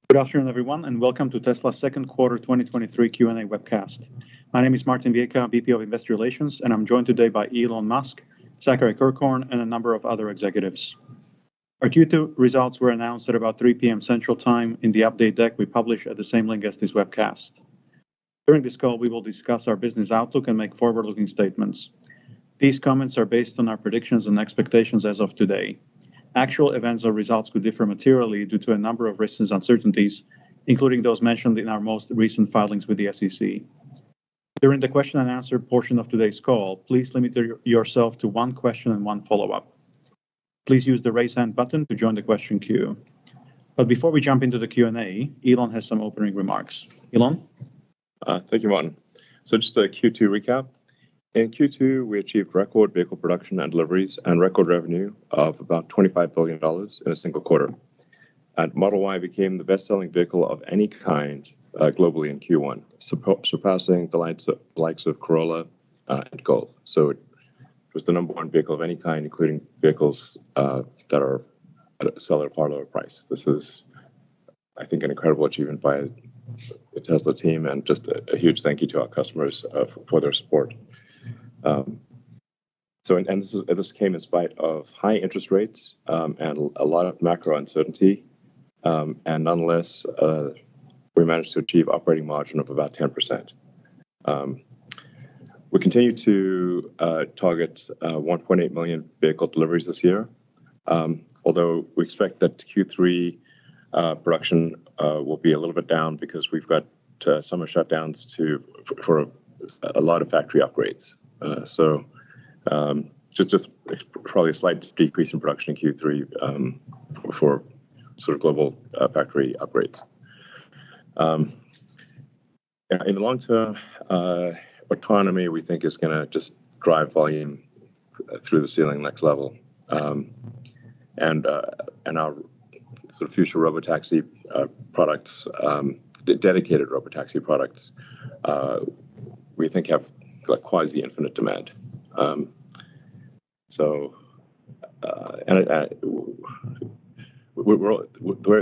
Good afternoon, everyone, and welcome to Tesla's second quarter 2023 Q&A webcast. My name is Martin Viecha, VP of Investor Relations, and I'm joined today by Elon Musk, Zachary Kirkhorn, and a number of other executives. Our Q2 results were announced at about 3 p.m. Central Time in the update deck we publish at the same link as this webcast. During this call, we will discuss our business outlook and make forward-looking statements. These comments are based on our predictions and expectations as of today. Actual events or results could differ materially due to a number of risks and uncertainties, including those mentioned in our most recent filings with the SEC. During the question and answer portion of today's call, please limit yourself to one question and one follow-up. Please use the raise hand button to join the question queue. But before we jump into the Q&A, Elon has some opening remarks. Elon? Thank you, Martin. So just a Q2 recap. In Q2, we achieved record vehicle production and deliveries and record revenue of about $25 billion in a single quarter. And Model Y became the best-selling vehicle of any kind globally in Q1, surpassing the likes of Corolla and Golf. So it was the number one vehicle of any kind, including vehicles that are sell at a far lower price. This is, I think, an incredible achievement by the Tesla team, and just a huge thank you to our customers for their support. This came in spite of high interest rates and a lot of macro uncertainty, and nonetheless, we managed to achieve operating margin of about 10%. We continue to target 1.8 million vehicle deliveries this year, although we expect that Q3 production will be a little bit down because we've got summer shutdowns for a lot of factory upgrades. Just probably a slight decrease in production in Q3 for sort of global factory upgrades. In the long term, autonomy, we think, is going to just drive volume through the ceiling next level. And our sort of future robotaxi products, dedicated robotaxi products, we think have like quasi-infinite demand. The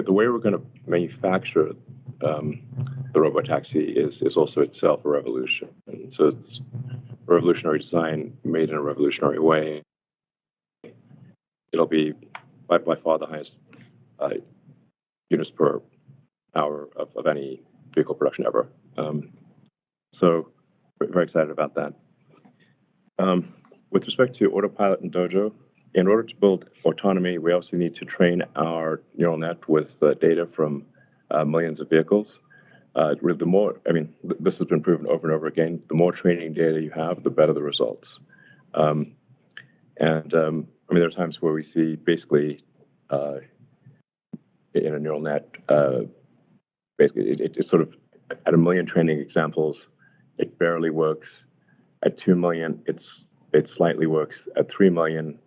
way we're going to manufacture the robotaxi is also itself a revolution. And so it's revolutionary design made in a revolutionary way. It'll be by far the highest units per hour of any vehicle production ever. So we're very excited about that. With respect to Autopilot and Dojo, in order to build autonomy, we also need to train our neural net with data from millions of vehicles. This has been proven over and over again. The more training data you have, the better the results. There are times where we see basically in a neural net, it's sort of at 1 million training examples, it barely works. At 2 million, it slightly works. At 3 million,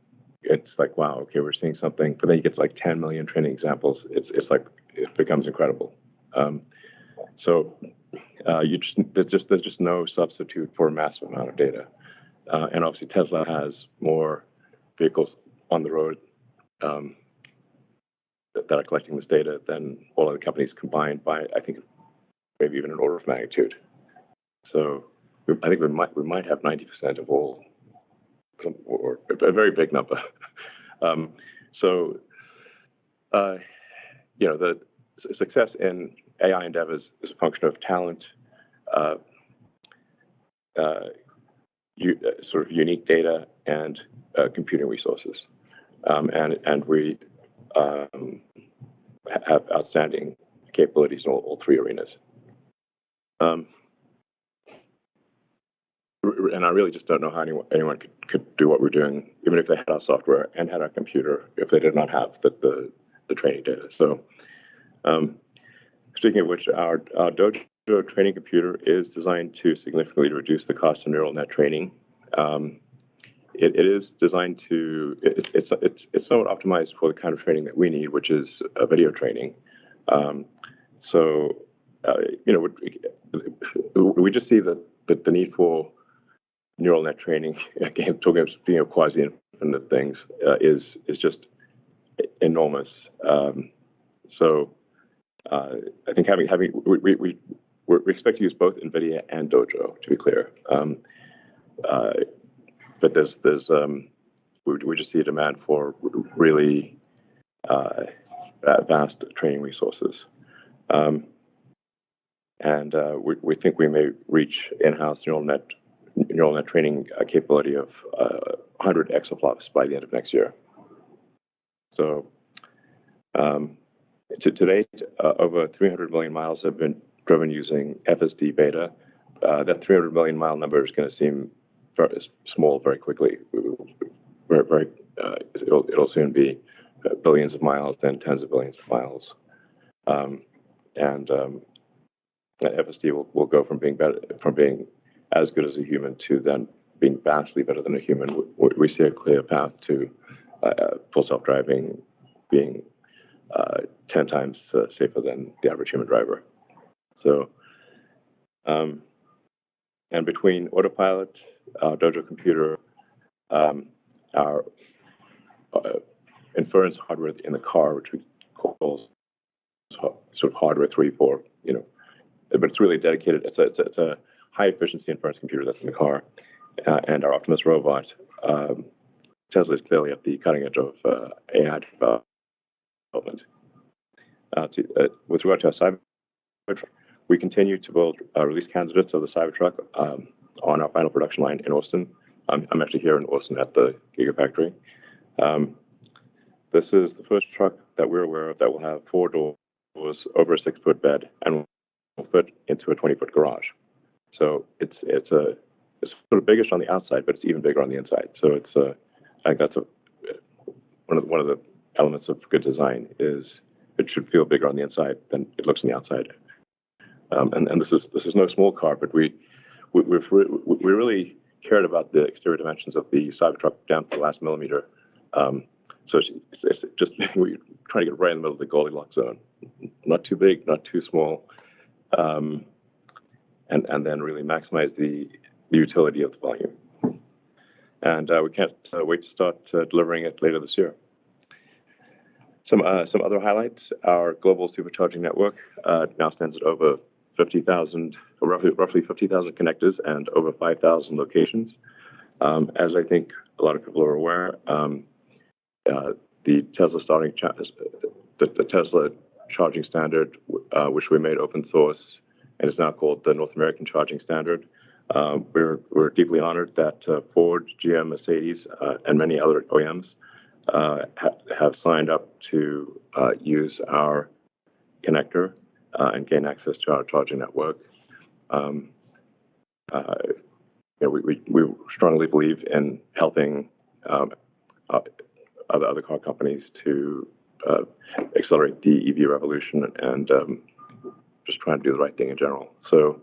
it's like, wow, okay, we're seeing something. But then you get to like 10 million training examples. It's like, it becomes incredible. There's just no substitute for a massive amount of data. And obviously Tesla has more vehicles on the road that are collecting this data than all other companies combined by, I think, maybe even an order of magnitude. So I think we might have 90% of all, or a very big number. The success in AI endeavors is a function of talent, sort of unique data, and computing resources. And we have outstanding capabilities in all three arenas. And I really just don't know how anyone could do what we're doing, even if they had our software and had our computer, if they did not have the training data. So speaking of which, our Dojo training computer is designed to significantly reduce the cost of neural net training. It is designed to, it's somewhat optimized for the kind of training that we need, which is video training. We just see that the need for neural net training, again, talking about quasi-infinite things, is just enormous. I think we expect to use both NVIDIA and Dojo, to be clear. But we just see a demand for really vast training resources. And we think we may reach in-house neural net training capability of 100 exaflops by the end of next year. So to date, over 300 million miles have been driven using FSD beta. That 300 million mile number is going to seem very small very quickly. It'll soon be billions of miles, then tens of billions of miles. FSD will go from being as good as a human to then being vastly better than a human. We see a clear path to full self-driving being 10 times safer than the average human driver. So, and between Autopilot, Dojo computer, our inference hardware in the car, which we call sort of hardware 3, 4, but it's really dedicated. It's a high efficiency inference computer that's in the car, and our Optimus robot. Tesla is clearly at the cutting edge of AI development. With regard to our Cybertruck, we continue to build release candidates of the Cybertruck on our final production line in Austin. I'm actually here in Austin at the Gigafactory. This is the first truck that we're aware of that will have 4 doors over a 6-foot bed and will fit into a 20-foot garage. So it's sort of biggish on the outside, but it's even bigger on the inside. So I think that's one of the elements of good design is it should feel bigger on the inside than it looks on the outside. And this is no small car, but we really cared about the exterior dimensions of the Cybertruck down to the last millimeter. So it's just we're trying to get right in the middle of the Goldilocks zone, not too big, not too small, and then really maximize the utility of the volume. And we can't wait to start delivering it later this year. Some other highlights: our global supercharging network now stands at over 50,000, roughly 50,000 connectors and over 5,000 locations. As I think a lot of people are aware, the Tesla charging standard, which we made open source, and is now called the North American Charging Standard. We're deeply honored that Ford, GM, Mercedes, and many other OEMs have signed up to use our connector and gain access to our charging network. We strongly believe in helping other car companies to accelerate the EV revolution and just trying to do the right thing in general. So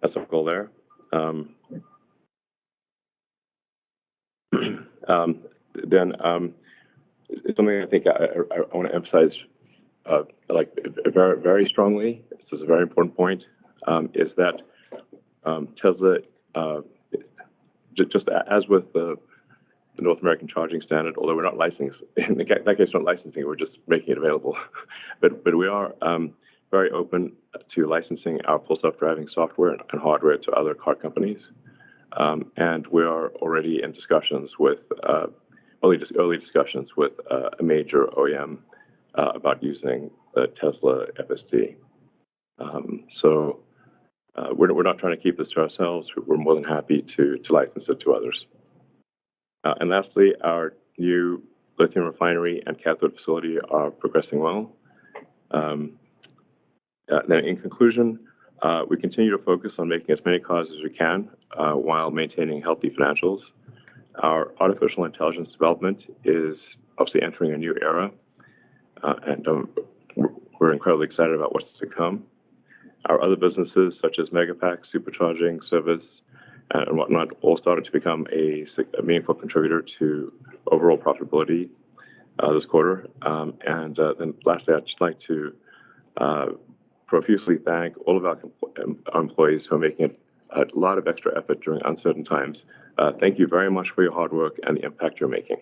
that's our goal there. Then something I think I want to emphasize very, very strongly, this is a very important point, is that Tesla, just as with the North American Charging Standard, although we're not licensing, in that case, we're not licensing, we're just making it available. but we are very open to licensing our full self-driving software and hardware to other car companies. And we are already in discussions with, early discussions with a major OEM about using the Tesla FSD. So we're not trying to keep this to ourselves. We're more than happy to license it to others. And lastly, our new lithium refinery and cathode facility are progressing well. Then in conclusion, we continue to focus on making as many cars as we can while maintaining healthy financials. Our artificial intelligence development is obviously entering a new era, and we're incredibly excited about what's to come. Our other businesses, such as Megapack, supercharging, service, and whatnot, all started to become a meaningful contributor to overall profitability this quarter. And then lastly, I'd just like to profusely thank all of our employees who are making a lot of extra effort during uncertain times. Thank you very much for your hard work and the impact you're making.